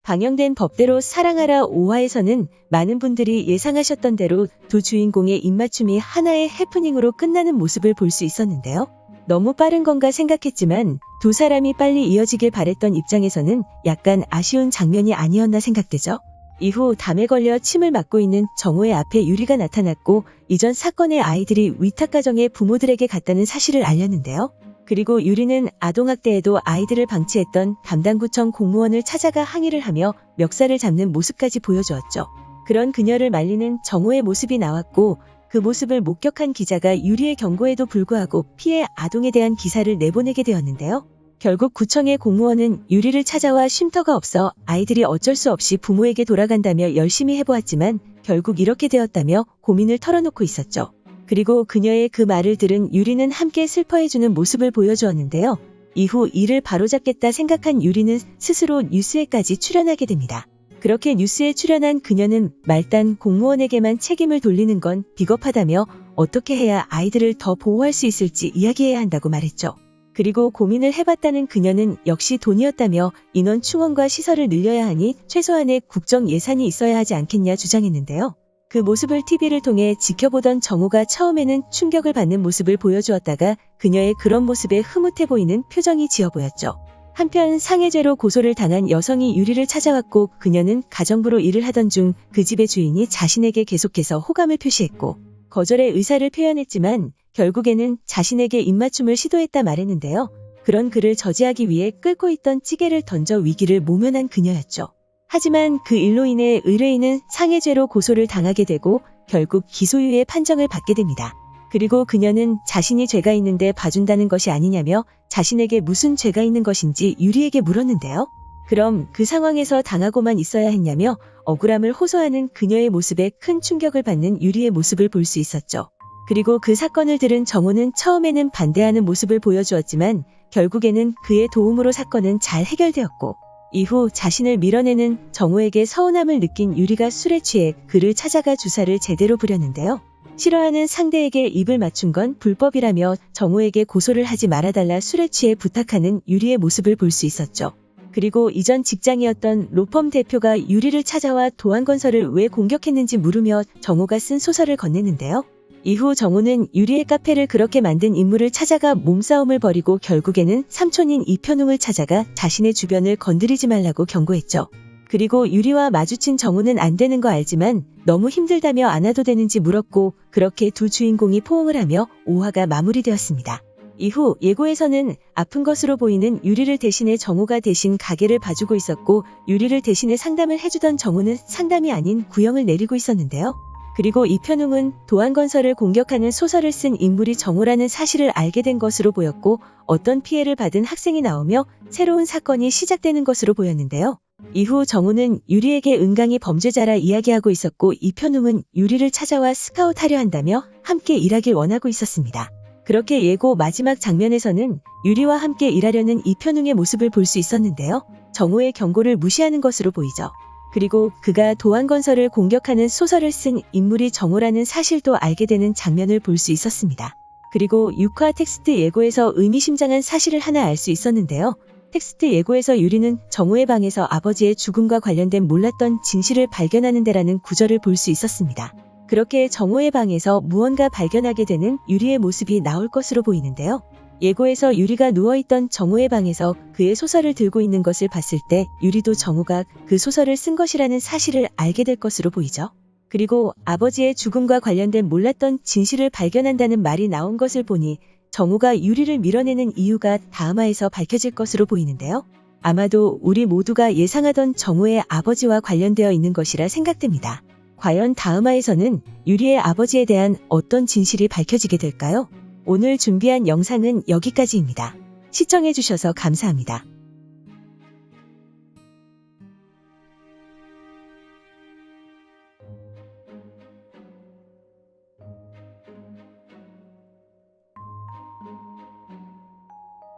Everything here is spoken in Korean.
방영된 법대로 사랑하라 5화에서는 많은 분들이 예상하셨던 대로 두 주인공의 입맞춤이 하나의 해프닝으로 끝나는 모습을 볼 수 있었는데요. 너무 빠른 건가 생각했지만 두 사람이 빨리 이어지길 바랬던 입장에서는 약간 아쉬운 장면이 아니었나 생각되죠. 이후 담에 걸려 침을 맞고 있는 정호의 앞에 유리가 나타났고 이전 사건의 아이들이 위탁가정의 부모들에게 갔다는 사실을 알렸는데요. 그리고 유리는 아동학대에도 아이들을 방치했던 담당구청 공무원을 찾아가 항의를 하며 멱살을 잡는 모습까지 보여주었죠. 그런 그녀를 말리는 정호의 모습이 나왔고 그 모습을 목격한 기자가 유리의 경고에도 불구하고 피해 아동에 대한 기사를 내보내게 되었는데요. 결국 구청의 공무원은 유리를 찾아와 쉼터가 없어 아이들이 어쩔 수 없이 부모에게 돌아간다며 열심히 해보았지만 결국 이렇게 되었다며 고민을 털어놓고 있었죠. 그리고 그녀의 그 말을 들은 유리는 함께 슬퍼해주는 모습을 보여주었는데요. 이후 이를 바로잡겠다 생각한 유리는 스스로 뉴스에까지 출연하게 됩니다. 그렇게 뉴스에 출연한 그녀는 말단 공무원에게만 책임을 돌리는 건 비겁하다며 어떻게 해야 아이들을 더 보호할 수 있을지 이야기해야 한다고 말했죠. 그리고 고민을 해봤다는 그녀는 역시 돈이었다며 인원 충원과 시설을 늘려야 하니 최소한의 국정 예산이 있어야 하지 않겠냐 주장했는데요. 그 모습을 TV를 통해 지켜보던 정호가 처음에는 충격을 받는 모습을 보여주었다가 그녀의 그런 모습에 흐뭇해 보이는 표정이 지어 보였죠. 한편 상해죄로 고소를 당한 여성이 유리를 찾아왔고 그녀는 가정부로 일을 하던 중 그 집의 주인이 자신에게 계속해서 호감을 표시했고 거절의 의사를 표현했지만 결국에는 자신에게 입맞춤을 시도했다 말했는데요. 그런 그를 저지하기 위해 끓고 있던 찌개를 던져 위기를 모면한 그녀였죠. 하지만 그 일로 인해 의뢰인은 상해죄로 고소를 당하게 되고 결국 기소유예 판정을 받게 됩니다. 그리고 그녀는 자신이 죄가 있는데 봐준다는 것이 아니냐며 자신에게 무슨 죄가 있는 것인지 유리에게 물었는데요. 그럼 그 상황에서 당하고만 있어야 했냐며 억울함을 호소하는 그녀의 모습에 큰 충격을 받는 유리의 모습을 볼 수 있었죠. 그리고 그 사건을 들은 정호는 처음에는 반대하는 모습을 보여주었지만 결국에는 그의 도움으로 사건은 잘 해결되었고 이후 자신을 밀어내는 정호에게 서운함을 느낀 유리가 술에 취해 그를 찾아가 주사를 제대로 부렸는데요. 싫어하는 상대에게 입을 맞춘 건 불법이라며 정호에게 고소를 하지 말아달라 술에 취해 부탁하는 유리의 모습을 볼 수 있었죠. 그리고 이전 직장이었던 로펌 대표가 유리를 찾아와 도안건설을 왜 공격했는지 물으며 정호가 쓴 소설을 건네는데요. 이후 정호는 유리의 카페를 그렇게 만든 인물을 찾아가 몸싸움을 벌이고 결국에는 삼촌인 이편웅을 찾아가 자신의 주변을 건드리지 말라고 경고했죠. 그리고 유리와 마주친 정호는 안 되는 거 알지만 너무 힘들다며 안 와도 되는지 물었고 그렇게 두 주인공이 포옹을 하며 5화가 마무리되었습니다. 이후 예고에서는 아픈 것으로 보이는 유리를 대신해 정호가 대신 가게를 봐주고 있었고 유리를 대신해 상담을 해주던 정호는 상담이 아닌 구형을 내리고 있었는데요. 그리고 이편웅은 도안건설을 공격하는 소설을 쓴 인물이 정호라는 사실을 알게 된 것으로 보였고 어떤 피해를 받은 학생이 나오며 새로운 사건이 시작되는 것으로 보였는데요. 이후 정호는 유리에게 은강이 범죄자라 이야기하고 있었고 이편웅은 유리를 찾아와 스카웃하려 한다며 함께 일하길 원하고 있었습니다. 그렇게 예고 마지막 장면에서는 유리와 함께 일하려는 이편웅의 모습을 볼 수 있었는데요. 정호의 경고를 무시하는 것으로 보이죠. 그리고 그가 도안건설을 공격하는 소설을 쓴 인물이 정호라는 사실도 알게 되는 장면을 볼 수 있었습니다. 그리고 6화 텍스트 예고에서 의미심장한 사실을 하나 알 수 있었는데요. 텍스트 예고에서 유리는 정호의 방에서 아버지의 죽음과 관련된 몰랐던 진실을 발견하는 데라는 구절을 볼 수 있었습니다. 그렇게 정호의 방에서 무언가 발견하게 되는 유리의 모습이 나올 것으로 보이는데요. 예고에서 유리가 누워있던 정호의 방에서 그의 소설을 들고 있는 것을 봤을 때 유리도 정호가 그 소설을 쓴 것이라는 사실을 알게 될 것으로 보이죠. 그리고 아버지의 죽음과 관련된 몰랐던 진실을 발견한다는 말이 나온 것을 보니 정호가 유리를 밀어내는 이유가 다음화에서 밝혀질 것으로 보이는데요. 아마도 우리 모두가 예상하던 정호의 아버지와 관련되어 있는 것이라 생각됩니다. 과연 다음화에서는 유리의 아버지에 대한 어떤 진실이 밝혀지게 될까요? 오늘 준비한 영상은 여기까지입니다. 시청해주셔서 감사합니다.